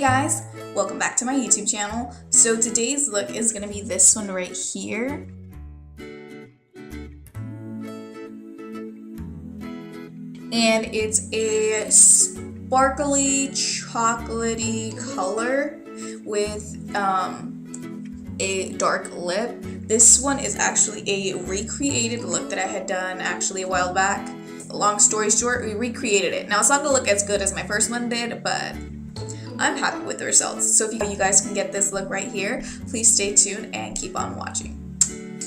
guys, welcome back to my YouTube channel. So today's look is going to be this one right here. And it's a sparkly chocolatey color with a dark lip. This one is actually a recreated look that I had done actually a while back. Long story short, we recreated it. Now it's not going to look as good as my first one did, but I'm happy with the results. So if you guys can get this look right here, please stay tuned and keep on watching.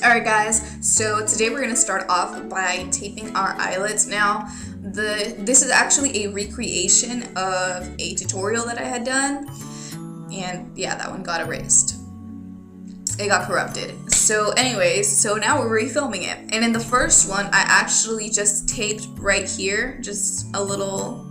Alright guys, so today we're going to start off by taping our eyelids. Now, this is actually a recreation of a tutorial that I had done, and yeah, that one got erased. It got corrupted. So anyways, so now we're refilming it. And in the first one, I actually just taped right here, just a little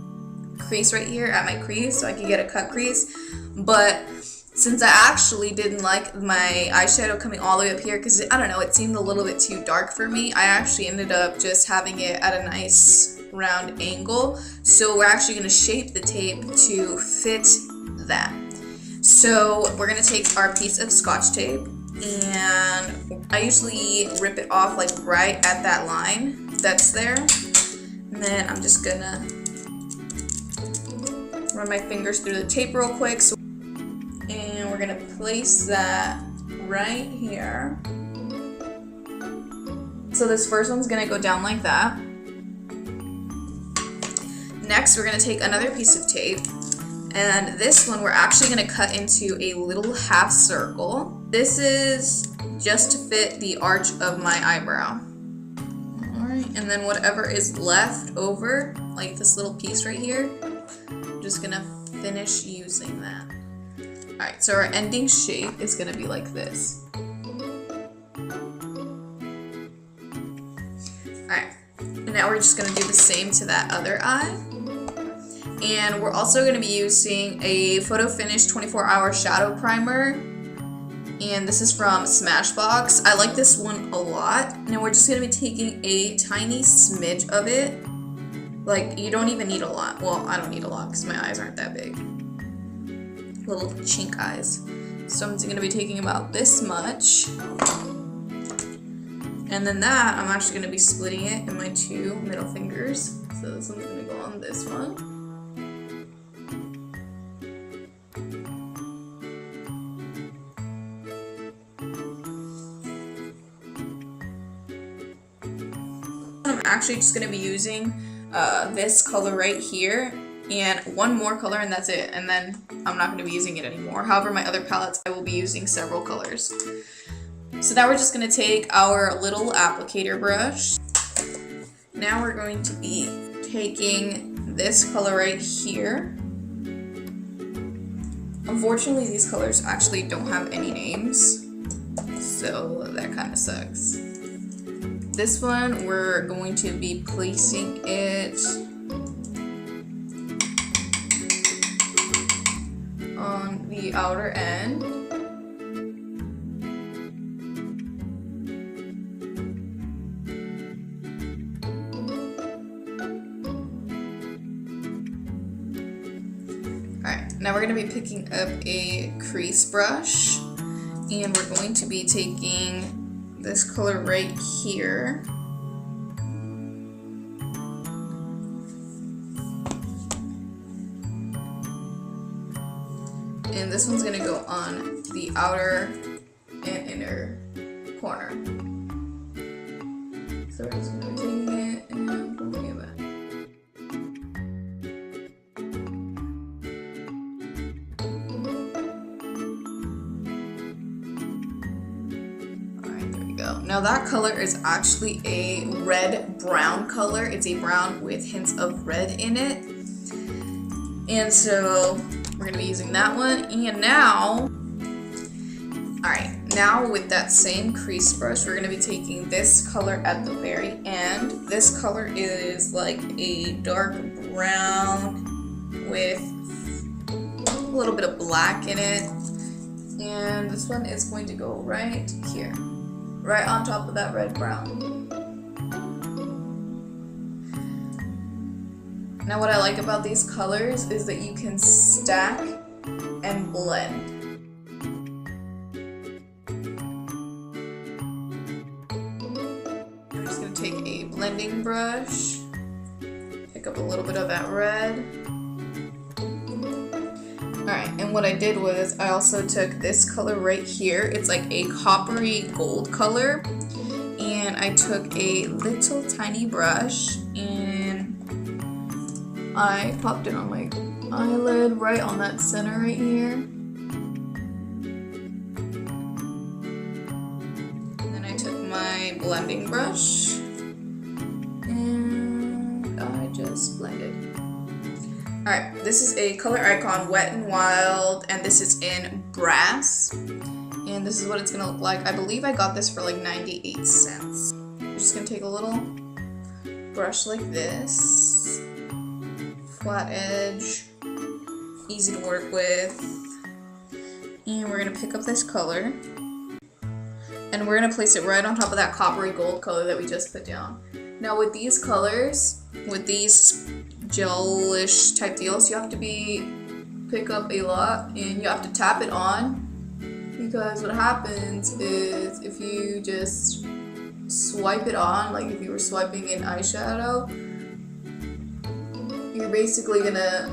crease right here at my crease so I could get a cut crease. But since I actually didn't like my eyeshadow coming all the way up here, because I don't know, it seemed a little bit too dark for me, I actually ended up just having it at a nice round angle. So we're actually going to shape the tape to fit that. So we're going to take our piece of Scotch tape, and I usually rip it off like right at that line that's there. And then I'm just going to run my fingers through the tape real quick. And we're going to place that right here. So this first one's going to go down like that. Next, we're going to take another piece of tape. And this one we're actually going to cut into a little half circle. This is just to fit the arch of my eyebrow. Alright, and then whatever is left over, like this little piece right here, I'm just going to finish using that. Alright, so our ending shape is going to be like this. Alright, and now we're just going to do the same to that other eye. And we're also going to be using a Photo Finish 24-Hour Shadow Primer. And this is from Smashbox. I like this one a lot. And we're just going to be taking a tiny smidge of it. Like, you don't even need a lot. Well, I don't need a lot because my eyes aren't that big. Little chink eyes. So I'm just going to be taking about this much. And then that, I'm actually going to be splitting it in my two middle fingers. So this one's going to go on this one. I'm actually just going to be using this color right here and one more color, and that's it, and then I'm not going to be using it anymore. However, my other palettes I will be using several colors. So now we're just going to take our little applicator brush. Now we're going to be taking this color right here. Unfortunately, these colors actually don't have any names, so that kind of sucks. This one, we're going to be placing it on the outer end. Alright, now we're going to be picking up a crease brush, and we're going to be taking this color right here. And this one's gonna go on the outer and inner corner. So we're just gonna be taking it and pulling it back. Now that color is actually a red-brown color. It's a brown with hints of red in it. And so we're going to be using that one. And now, alright, now with that same crease brush, we're going to be taking this color at the very end. This color is like a dark brown with a little bit of black in it. And this one is going to go right here. Right on top of that red-brown. Now what I like about these colors is that you can stack and blend. I'm just gonna take a blending brush, pick up a little bit of that red. Alright, and what I did was I also took this color right here. It's like a coppery gold color. And I took a little tiny brush and I popped it on my eyelid right on that center right here. And then I took my blending brush and I just blended. Alright, this is a color icon, Wet n Wild, and this is in brass. And this is what it's gonna look like. I believe I got this for like 98 cents. I'm just gonna take a little brush like this. Flat edge, easy to work with. And we're gonna pick up this color. And we're gonna place it right on top of that coppery gold color that we just put down. Now with these colors, with these gelish type deals, you have to pick up a lot and you have to tap it on, because what happens is if you just swipe it on, like if you were swiping in eyeshadow, you're basically gonna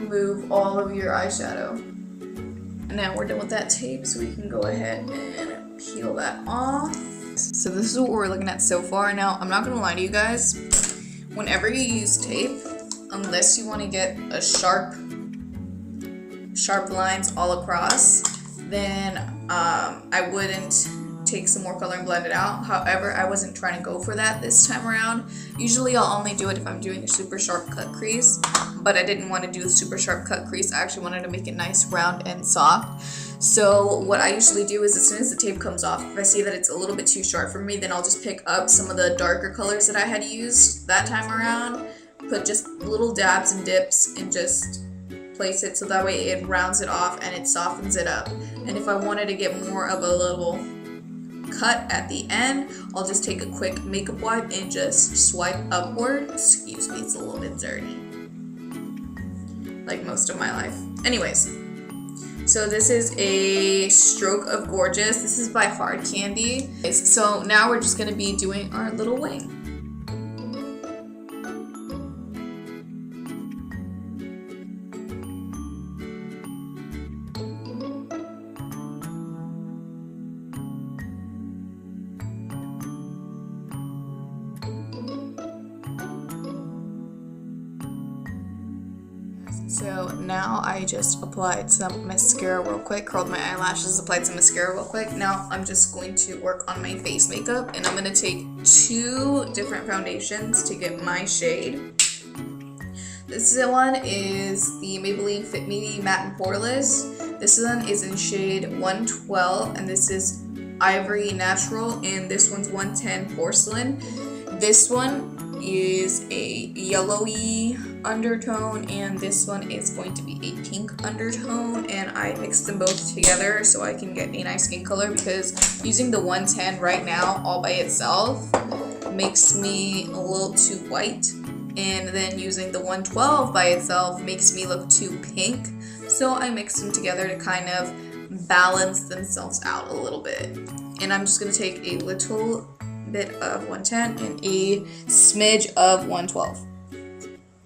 move all of your eyeshadow. And now we're done with that tape, so we can go ahead and peel that off. So this is what we're looking at so far. Now, I'm not gonna lie to you guys, whenever you use tape, unless you want to get a sharp lines all across, then I wouldn't take some more color and blend it out. However, I wasn't trying to go for that this time around. Usually I'll only do it if I'm doing a super sharp cut crease, but I didn't want to do a super sharp cut crease. I actually wanted to make it nice, round, and soft. So what I usually do is as soon as the tape comes off, if I see that it's a little bit too sharp for me, then I'll just pick up some of the darker colors that I had used that time around, put just little dabs and dips, and just place it so that way it rounds it off and it softens it up. And if I wanted to get more of a little cut at the end, I'll just take a quick makeup wipe and just swipe upward. Excuse me, it's a little bit dirty, like most of my life. Anyways, so this is a Stroke of Gorgeous. This is by Hard Candy. So now we're just gonna be doing our little wing. So now I just applied some mascara real quick, curled my eyelashes, applied some mascara real quick. Now I'm just going to work on my face makeup, and I'm going to take 2 different foundations to get my shade. This one is the Maybelline Fit Me Matte and Poreless. This one is in shade 112, and this is Ivory Natural, and this one's 110 Porcelain. This one is a yellowy undertone, and this one is going to be a pink undertone, and I mixed them both together so I can get a nice skin color, because using the 110 right now all by itself makes me a little too white, and then using the 112 by itself makes me look too pink, so I mixed them together to kind of balance themselves out a little bit. And I'm just going to take a little bit of 110 and a smidge of 112.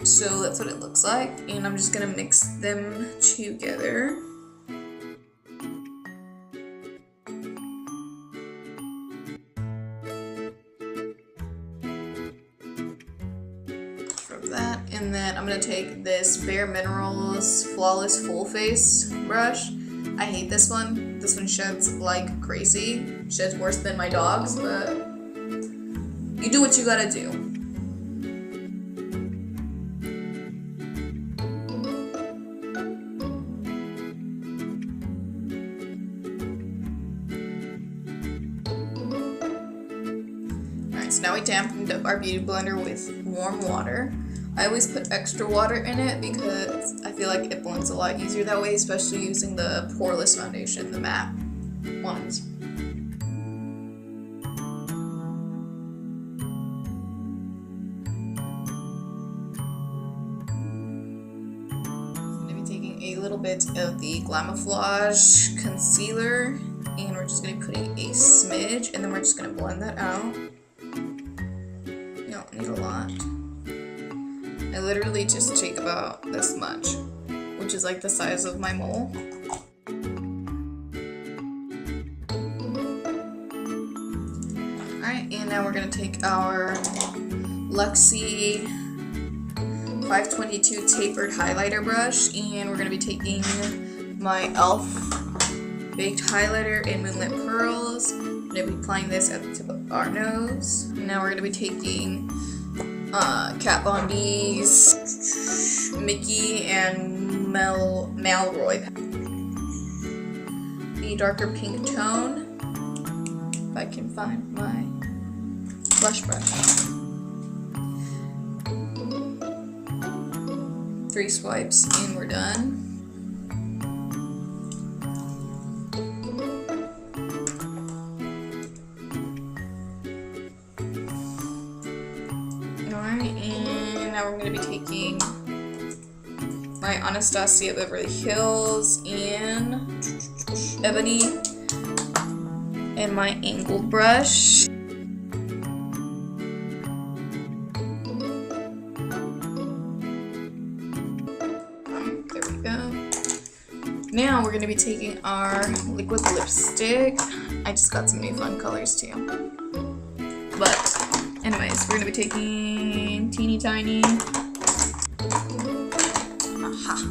So that's what it looks like, and I'm just gonna mix them together. From that, and then I'm gonna take this Bare Minerals Flawless Full Face brush. I hate this one. This one sheds like crazy. Sheds worse than my dog's, but you do what you gotta do. Alright, so now we dampened up our beauty blender with warm water. I always put extra water in it because I feel like it blends a lot easier that way, especially using the poreless foundation, the matte ones. little bit of the Glamorous concealer, and we're just going to be putting a smidge, and then we're just going to blend that out. You don't need a lot. I literally just take about this much, which is like the size of my mole. Alright, and now we're going to take our Luxie 522 tapered highlighter brush, and we're going to be taking my e.l.f. baked highlighter in Moonlit Pearls. I'm going to be applying this at the tip of our nose. And now we're going to be taking Kat Von D's Mickey and Malroy. The darker pink tone. If I can find my blush brush. 3 swipes and we're done. Alright, and now we're going to be taking my Anastasia Beverly Hills and Ebony and my angled brush. There we go. Now we're going to be taking our liquid lipstick. I just got some new fun colors too. But anyways, we're going to be taking teeny tiny. Aha.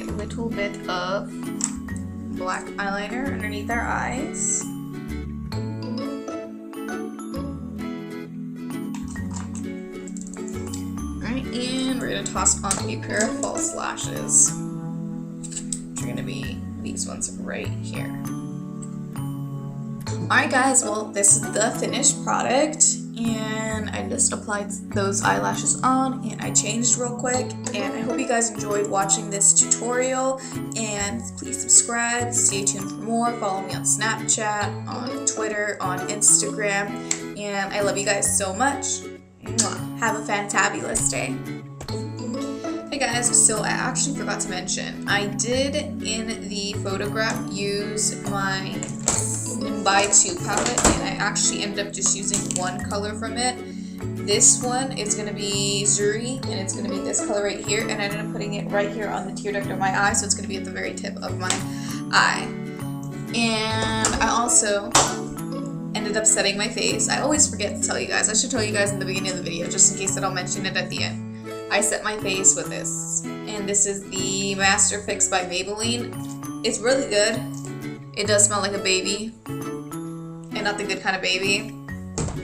A little bit of black eyeliner underneath our eyes. Alright, and we're going to toss on a pair of false lashes, which are going to be these ones right here. Alright guys, well this is the finished product, and I just applied those eyelashes on and I changed real quick, and I hope you guys enjoyed watching this tutorial, and please subscribe, stay tuned for more, follow me on Snapchat, on Twitter, on Instagram, and I love you guys so much. Mwah. Have a fantabulous day. Hey guys, so I actually forgot to mention, I did in the photograph use my by 2 palette, and I actually ended up just using one color from it. This one is going to be Zuri, and it's going to be this color right here, and I ended up putting it right here on the tear duct of my eye, so it's going to be at the very tip of my eye. And I also ended up setting my face. I always forget to tell you guys. I should tell you guys in the beginning of the video, just in case I don't mention it at the end. I set my face with this, and this is the Master Fix by Maybelline. It's really good. It does smell like a baby, and not the good kind of baby.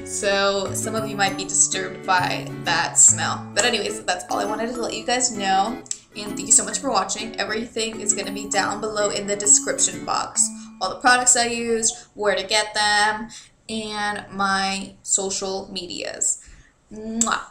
So some of you might be disturbed by that smell. But anyways, that's all I wanted to let you guys know. And thank you so much for watching. Everything is going to be down below in the description box. All the products I used, where to get them, and my social medias. Mwah.